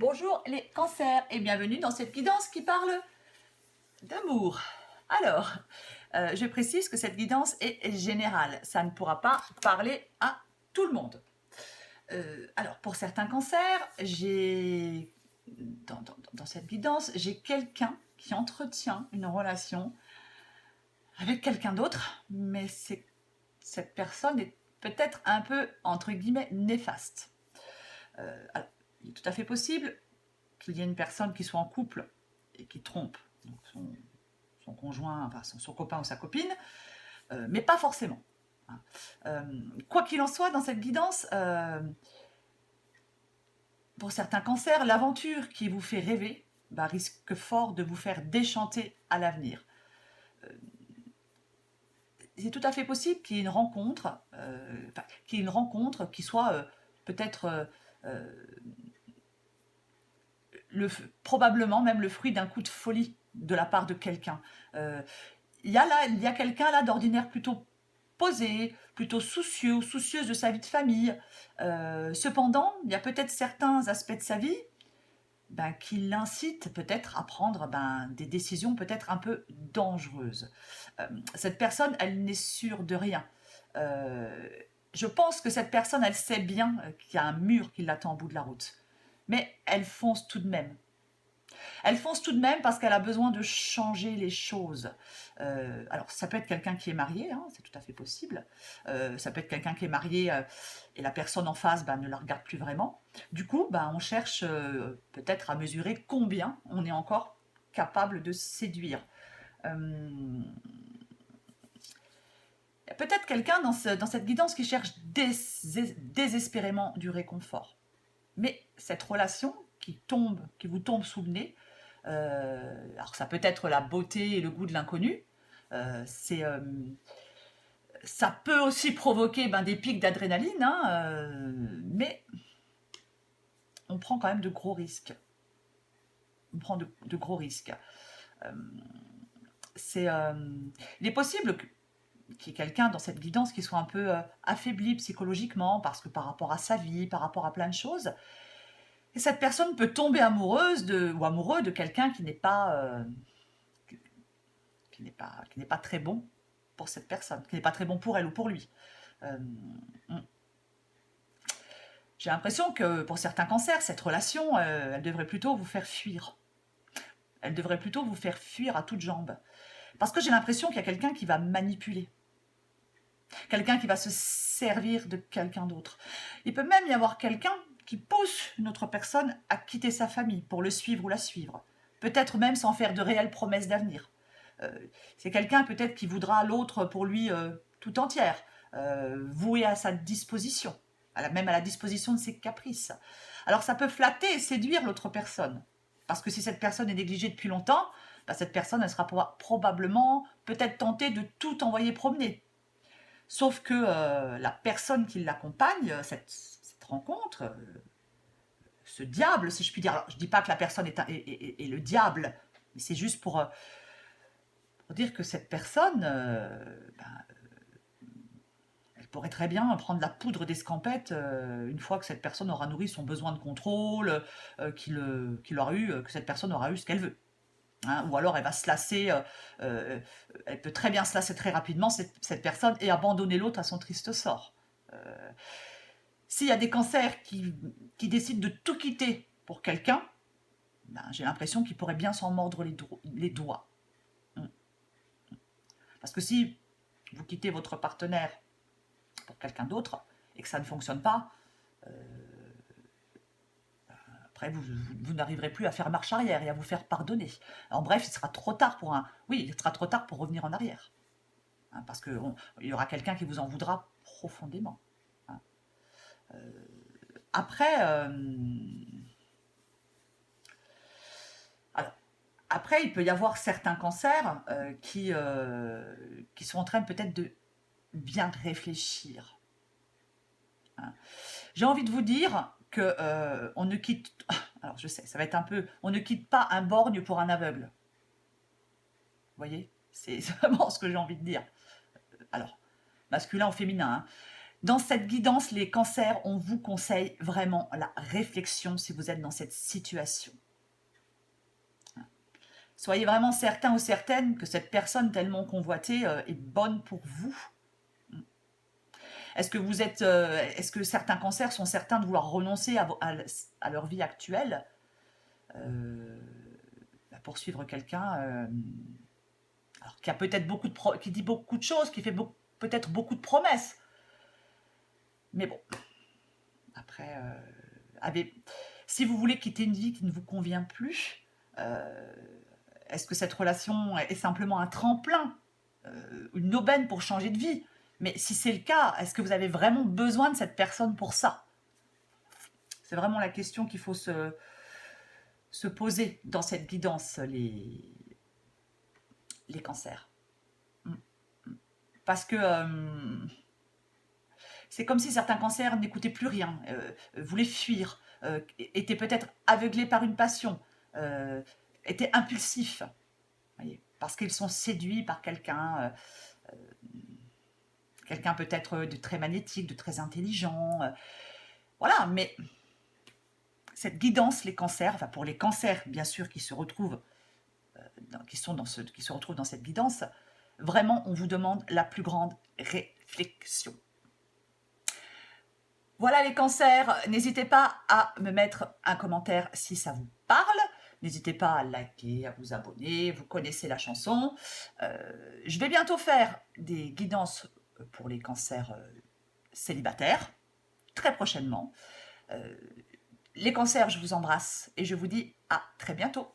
Bonjour les cancers et bienvenue dans cette guidance qui parle d'amour. Alors, je précise que cette guidance est générale, ça ne pourra pas parler à tout le monde. Alors, pour certains cancers, dans cette guidance, j'ai quelqu'un qui entretient une relation avec quelqu'un d'autre, mais cette personne est peut-être un peu, entre guillemets, néfaste. Alors, il est tout à fait possible qu'il y ait une personne qui soit en couple et qui trompe donc son conjoint, enfin son copain ou sa copine, mais pas forcément. Quoi qu'il en soit, dans cette guidance, pour certains cancers, l'aventure qui vous fait rêver risque fort de vous faire déchanter à l'avenir. C'est tout à fait possible qu'il y ait une rencontre, qui soit peut-être probablement même le fruit d'un coup de folie de la part de quelqu'un. Il y a quelqu'un là d'ordinaire plutôt posé, plutôt soucieux ou soucieuse de sa vie de famille. Cependant, il y a peut-être certains aspects de sa vie qui l'incitent peut-être à prendre des décisions peut-être un peu dangereuses. Cette personne, elle n'est sûre de rien. Je pense que cette personne, elle sait bien qu'il y a un mur qui l'attend au bout de la route. Mais elle fonce tout de même. Elle fonce tout de même parce qu'elle a besoin de changer les choses. Alors, ça peut être quelqu'un qui est marié, hein, c'est tout à fait possible. Ça peut être quelqu'un qui est marié et la personne en face ne la regarde plus vraiment. Du coup, on cherche peut-être à mesurer combien on est encore capable de séduire. Peut-être quelqu'un dans cette guidance qui cherche désespérément du réconfort. Mais cette relation qui vous tombe sous le nez, alors ça peut être la beauté et le goût de l'inconnu, ça peut aussi provoquer des pics d'adrénaline, hein, mais on prend quand même de gros risques. On prend de gros risques. Il est possible qu'il y ait quelqu'un dans cette guidance qui soit un peu affaibli psychologiquement, parce que par rapport à sa vie, par rapport à plein de choses, et cette personne peut tomber amoureuse ou amoureux de quelqu'un qui n'est pas très bon pour cette personne, qui n'est pas très bon pour elle ou pour lui. J'ai l'impression que pour certains cancers, cette relation, elle devrait plutôt vous faire fuir. Elle devrait plutôt vous faire fuir à toutes jambes. Parce que j'ai l'impression qu'il y a quelqu'un qui va manipuler. Quelqu'un qui va se servir de quelqu'un d'autre. Il peut même y avoir quelqu'un qui pousse une autre personne à quitter sa famille pour le suivre ou la suivre. Peut-être même sans faire de réelles promesses d'avenir. C'est quelqu'un peut-être qui voudra l'autre pour lui tout entière, voué à sa disposition, même à la disposition de ses caprices. Alors ça peut flatter et séduire l'autre personne. Parce que si cette personne est négligée depuis longtemps, cette personne, elle sera probablement peut-être tentée de tout envoyer promener. Sauf que la personne qui l'accompagne, cette rencontre, ce diable, si je puis dire, alors je ne dis pas que la personne est le diable, mais c'est juste pour dire que cette personne, elle pourrait très bien prendre la poudre d'escampette une fois que cette personne aura nourri son besoin de contrôle, que cette personne aura eu ce qu'elle veut. Hein, ou alors elle va se lasser, elle peut très bien se lasser très rapidement, cette personne, et abandonner l'autre à son triste sort. S'il y a des cancers qui décident de tout quitter pour quelqu'un, j'ai l'impression qu'ils pourraient bien s'en mordre les doigts. Parce que si vous quittez votre partenaire pour quelqu'un d'autre et que ça ne fonctionne pas, après vous n'arriverez plus à faire marche arrière et à vous faire pardonner. En bref, il sera trop tard pour revenir en arrière. Hein, parce qu'il y aura quelqu'un qui vous en voudra profondément. Hein. Après, il peut y avoir certains cancers qui sont en train peut-être de bien réfléchir. Hein. J'ai envie de vous dire que on ne quitte... Alors je sais, ça va être un peu... On ne quitte pas un borgne pour un aveugle. Vous voyez ? C'est vraiment ce que j'ai envie de dire. Alors, masculin ou féminin. Hein. Dans cette guidance, les cancers, on vous conseille vraiment la réflexion si vous êtes dans cette situation. Soyez vraiment certain ou certaine que cette personne tellement convoitée est bonne pour vous. Est-ce que certains cancers sont certains de vouloir renoncer à leur vie actuelle pour suivre quelqu'un alors, qui a peut-être qui dit beaucoup de choses, qui fait peut-être beaucoup de promesses. Mais bon, après, si vous voulez quitter une vie qui ne vous convient plus, est-ce que cette relation est simplement un tremplin, une aubaine pour changer de vie? Mais si c'est le cas, est-ce que vous avez vraiment besoin de cette personne pour ça? C'est vraiment la question qu'il faut se poser dans cette guidance, les cancers. Parce que c'est comme si certains cancers n'écoutaient plus rien, voulaient fuir, étaient peut-être aveuglés par une passion, étaient impulsifs, voyez, parce qu'ils sont séduits par quelqu'un, quelqu'un peut-être de très magnétique, de très intelligent. Voilà, mais cette guidance, les cancers, enfin pour les cancers bien sûr qui se retrouvent, qui se retrouvent dans cette guidance, vraiment on vous demande la plus grande réflexion. Voilà les cancers, n'hésitez pas à me mettre un commentaire si ça vous parle. N'hésitez pas à liker, à vous abonner, vous connaissez la chanson. Je vais bientôt faire des guidances pour les cancers célibataires, très prochainement. Les cancers, je vous embrasse et je vous dis à très bientôt.